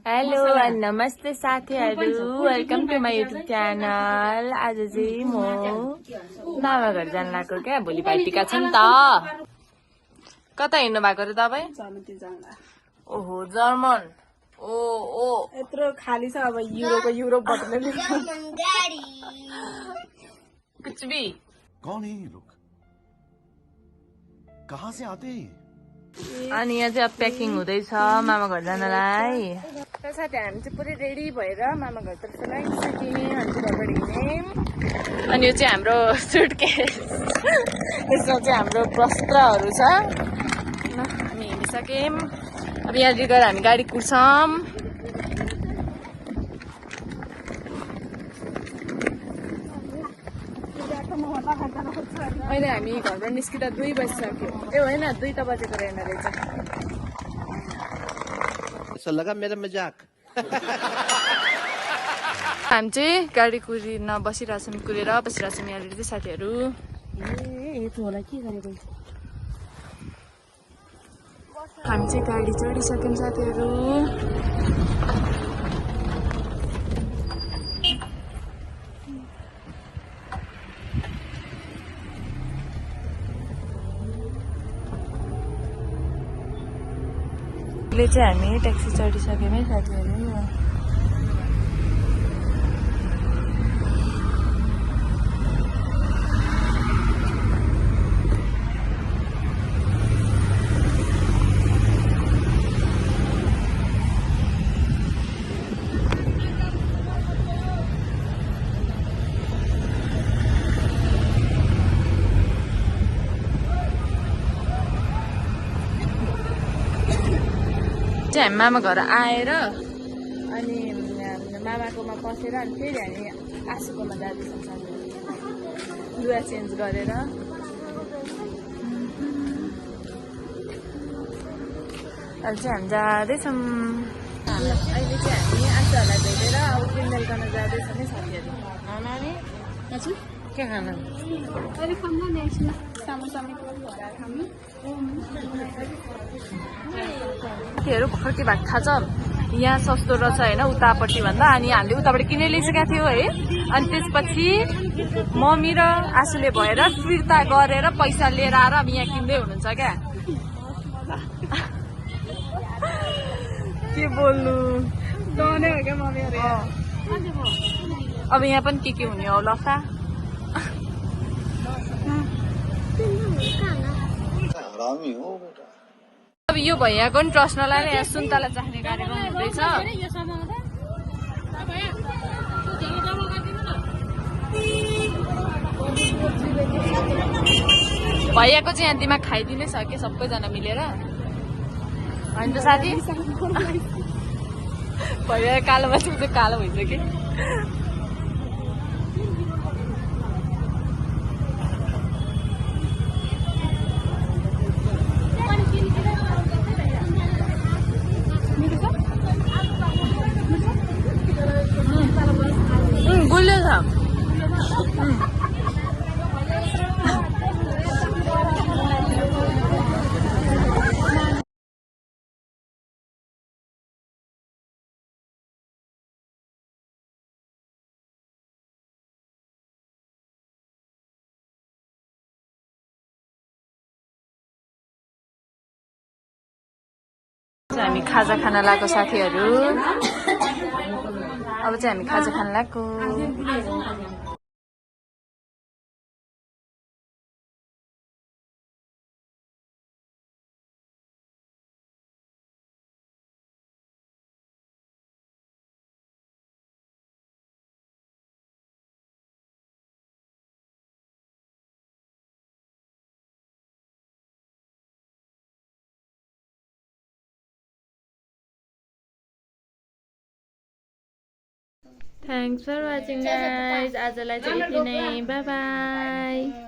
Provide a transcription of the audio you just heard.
Hello नमस्ते साथीहरु, welcome to my YouTube channel. आज चाहिँ म मामा घर जान लाग्यो क्या, भोलि भाइटिका छ नि त। कता हिँड्नु भएको रे तपाई? ओहो जर्मन। ओ यत्रो खाली छ अब युरोप बटुले कुछ भी। कौन है ये लोग? कहाँ से आते हैं? अनि यहाँ चाहिँ अब प्याकिङ हुँदैछ मामा घर जानलाई। साथी हामी चाहिँ पुरै रेडी भएर मामा घरतर्फ लागिसक्यौँ। अनि चाहिँ घरबाट हिँड्यौँ। अनि यो चाहिँ हाम्रो सुटकेस, यसमा चाहिँ हाम्रो वस्त्रहरू छ। हामी हिँडिसक्यौँ। अब यहाँदेखि गएर हामी गाडी कुर्छौँ। अहिले हामी घरबाट निस्किँदा 2 बजिसक्यो। ए होइन 2 त बजेको रहेन रहेछ। ऐसा लगा मेरा मजाक। हामी चाहिँ गाडी कुरिन बसिरहेछौँ, यहाँनिर चाहिँ साथीहरू। हामी चाहिँ गाडी चढिसक्यौँ साथीहरू। अहिले चाहिँ हामी ट्याक्सी चढिसक्यौँ है साथीहरू। हामी मामा घर आएर अनि मामाकोमा पसेर अनि फेरि हामी आसूकोमा जाँदैछौँ साथीहरू, लुगा चेन्ज गरेर। अहिले चाहिँ हामी जाँदैछौँ। अहिले चाहिँ हामी आसूहरूलाई भेटेर अब किनमेल गर्न जाँदैछौँ है साथीहरू। के खाना? साथीहरू भर्खर के भएको थाहा छ, यहाँ सस्तो रहेछ होइन उतापट्टि भन्दा। अनि हामीले उताबाट किनेर ल्याइसकेका थियौँ है। अनि त्यसपछि मम्मी र आसूले भएर फिर्ता गरेर पैसा लिएर आएर अब यहाँ किन्दै हुनुहुन्छ क्या। के बोल्नु, अब यहाँ पनि के हुने हो लफा। अब यो भैयाको नि ट्रस्ट नलाएर यहाँ सुन्तला चाख्ने कार्यक्रम हुँदैछ। भैयाको चाहिँ यहाँ दिमाग खाइदिनै सक्यो सबैजना मिलेर, होइन त साथी? भैया कालो मासु चाहिँ कालो भइसक्यो। गुलियो छ। हामी खाजा खान लाग्यो साथीहरू। अब चाहिँ हामी खाजा खान लाग्यो। Thanks for watching guys. आजलाई चाहिँ यति नै, बाइ बाइ।